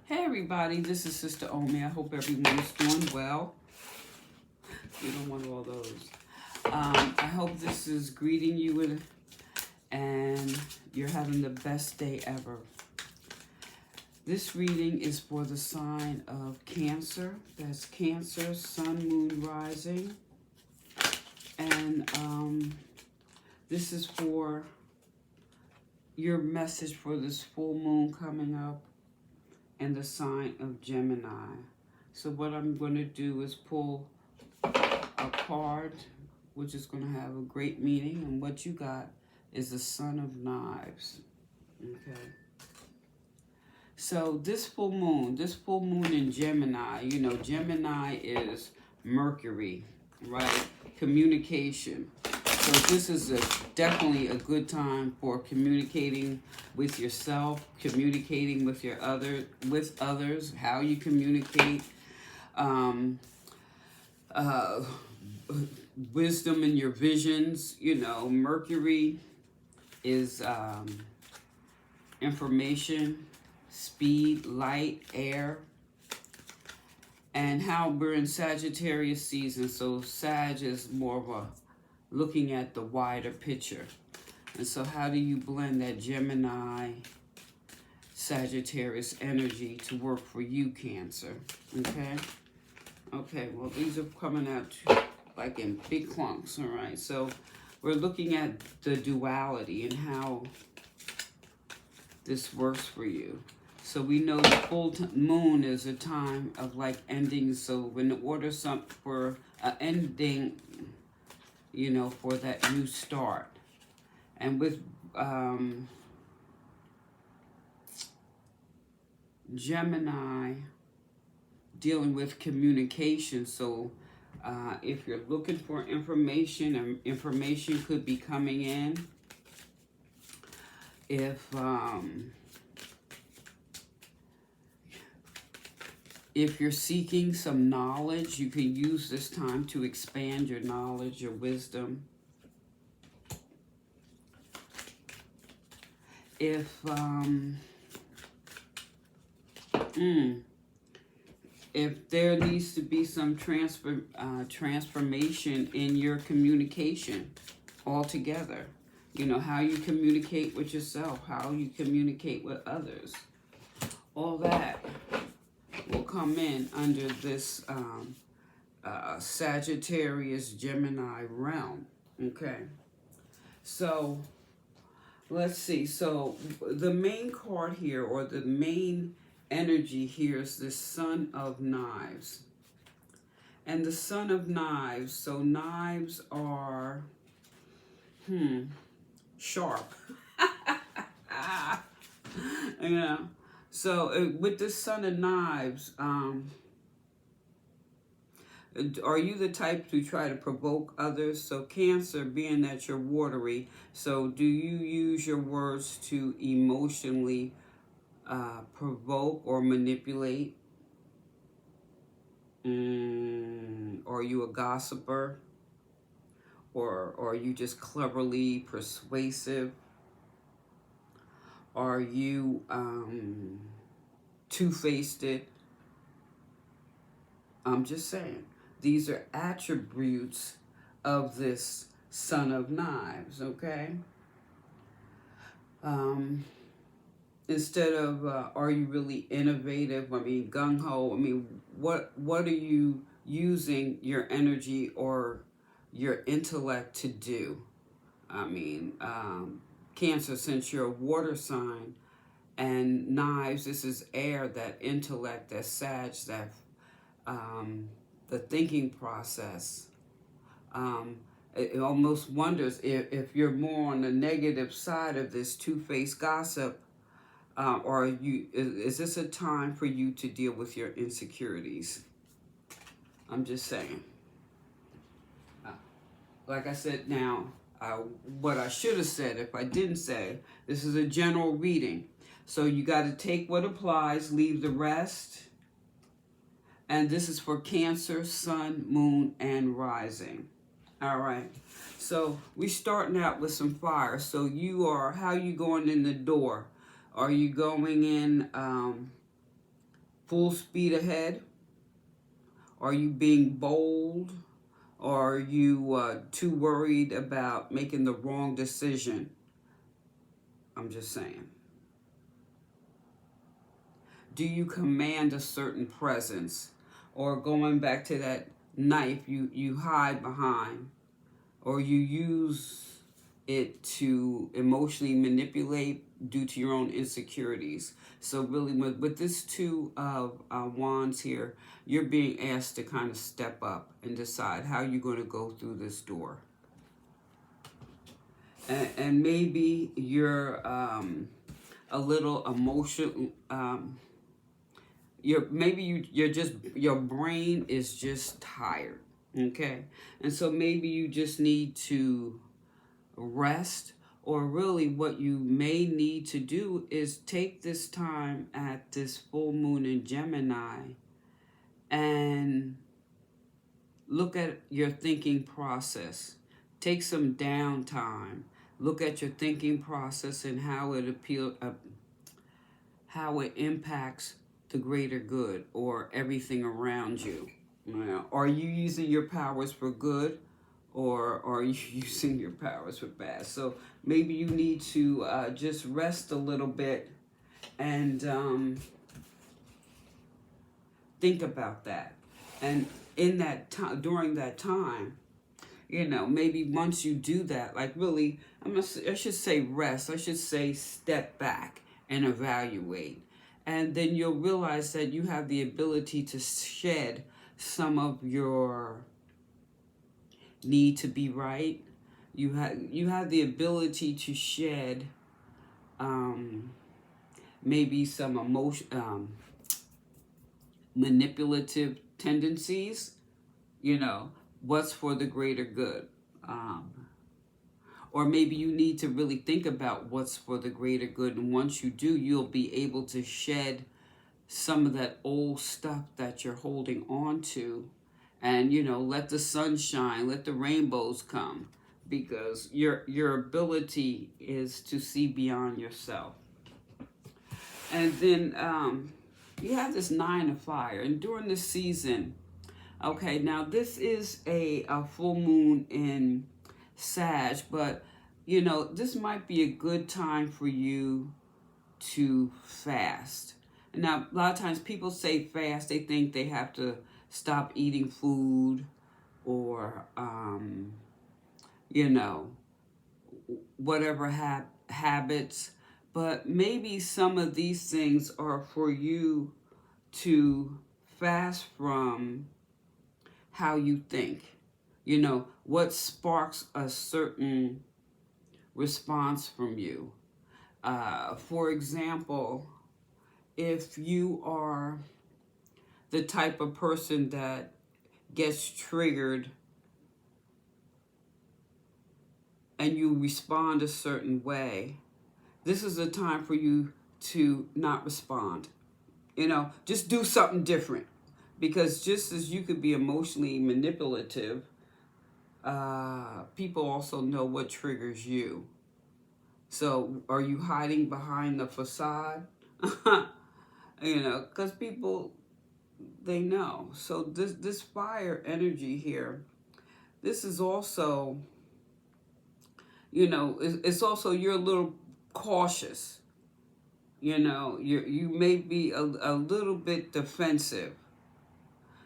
Hey everybody, this is Sister Omi. I hope everyone's doing well. You don't want all those. I hope this is greeting you and you're having the best day ever. This reading is for the sign of Cancer. That's Cancer, Sun, Moon, Rising. And this is for your message for this full moon coming up and the sign of Gemini. So what I'm going to do is pull a card, which is going to have a great meaning, and what you got is the Son of Knives. Okay. So this full moon in Gemini, you know, Gemini is Mercury, right? Communication. So this is definitely a good time for communicating with yourself, communicating with others, how you communicate, wisdom in your visions. You know, Mercury is information, speed, light, air, and how we're in Sagittarius season. So Sag is more of a looking at the wider picture. And so how do you blend that Gemini Sagittarius energy to work for you, Cancer? Okay, well, these are coming out like in big clumps. All right, so we're looking at the duality and how this works for you. So we know the full moon is a time of like ending. So in order for an ending, you know, for that new start. And with Gemini dealing with communication, so if you're looking for information, and information could be coming in. If you're seeking some knowledge, you can use this time to expand your knowledge, your wisdom. If there needs to be some transformation in your communication altogether, you know, how you communicate with yourself, how you communicate with others, all that will come in under this Sagittarius Gemini realm. Okay, so let's see. So the main card here, or the main energy here, is the Son of Knives. And the Son of Knives, so knives are sharp. You know, so with the Son of Knives, are you the type to try to provoke others? So Cancer, being that you're watery, so do you use your words to emotionally provoke or manipulate? Are you a gossiper? Or are you just cleverly persuasive? Are you two-faced? I'm just saying. These are attributes of this Son of Knives, okay? Instead of, are you really innovative? I mean, gung-ho. I mean, what are you using your energy or your intellect to do? I mean, Cancer, since you're a water sign, and knives, this is air, that intellect, that Sag, that the thinking process. It almost wonders if you're more on the negative side of this two-faced gossip, or is this a time for you to deal with your insecurities? I'm just saying. Like I said, now, what I should have said, if I didn't say, this is a general reading. So you got to take what applies, leave the rest. And this is for Cancer, Sun, Moon, and Rising. All right. So we're starting out with some fire. So how you going in the door? Are you going in full speed ahead? Are you being bold? Or are you too worried about making the wrong decision? I'm just saying. Do you command a certain presence? Or going back to that knife you hide behind, or you use it to emotionally manipulate due to your own insecurities. So really with this two of wands here, you're being asked to kind of step up and decide how you're going to go through this door. And maybe you're a little emotional. Your brain is just tired. Okay, and so maybe you just need to rest, or really what you may need to do is take this time at this full moon in Gemini and look at your thinking process. Take some downtime. Look at your thinking process and how it impacts the greater good or everything around you. Are you using your powers for good, or are you using your powers for bad? So maybe you need to just rest a little bit and think about that. And in that time, during that time, maybe once you do that, like really, I should say rest. I should say step back and evaluate. And then you'll realize that you have the ability to shed some of your need to be right. You have the ability to shed maybe some manipulative tendencies. What's for the greater good. Or maybe you need to really think about what's for the greater good. And once you do, you'll be able to shed some of that old stuff that you're holding on to. And, let the sun shine, let the rainbows come. Because your ability is to see beyond yourself. And then you have this 9 of fire. And during this season, okay, now this is a full moon in Sag, but this might be a good time for you to fast. Now, a lot of times people say fast, they think they have to stop eating food or whatever habits, but maybe some of these things are for you to fast from how you think. What sparks a certain response from you. For example, if you are the type of person that gets triggered and you respond a certain way, this is a time for you to not respond. Just do something different. Because just as you could be emotionally manipulative, people also know what triggers you. So are you hiding behind the facade? Because people, they know. So this fire energy here, this is also, it's also you're a little cautious. You may be a little bit defensive.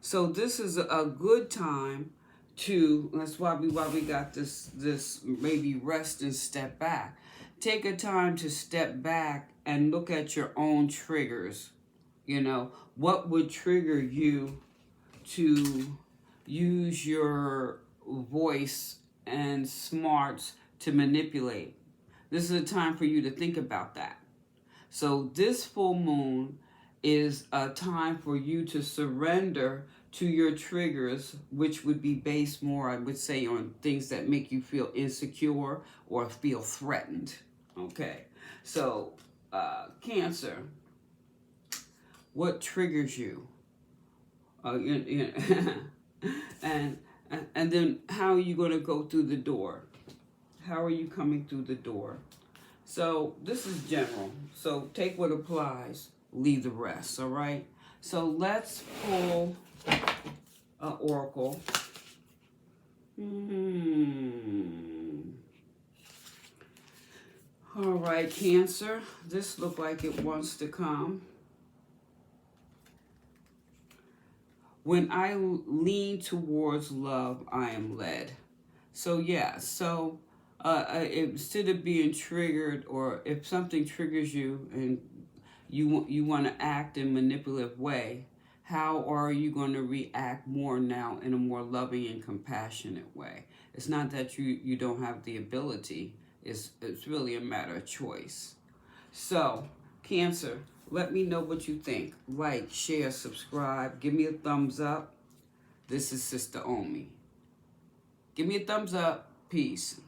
So this is a good time to, that's why we got this maybe rest and step back. Take a time to step back and look at your own triggers. What would trigger you to use your voice and smarts to manipulate? This is a time for you to think about that. So this full moon is a time for you to surrender to your triggers, which would be based more, I would say, on things that make you feel insecure or feel threatened. Okay, so Cancer, what triggers you? And then how are you going to go through the door? How are you coming through the door? So this is general. So take what applies, leave the rest, all right? So let's pull an oracle. All right, Cancer. This looks like it wants to come. When I lean towards love, I am led. So yeah, so instead of being triggered, or if something triggers you and you want to act in a manipulative way, how are you going to react more now in a more loving and compassionate way? It's not that you don't have the ability. It's really a matter of choice. So, Cancer, let me know what you think. Like, share, subscribe. Give me a thumbs up. This is Sister Omi. Give me a thumbs up. Peace.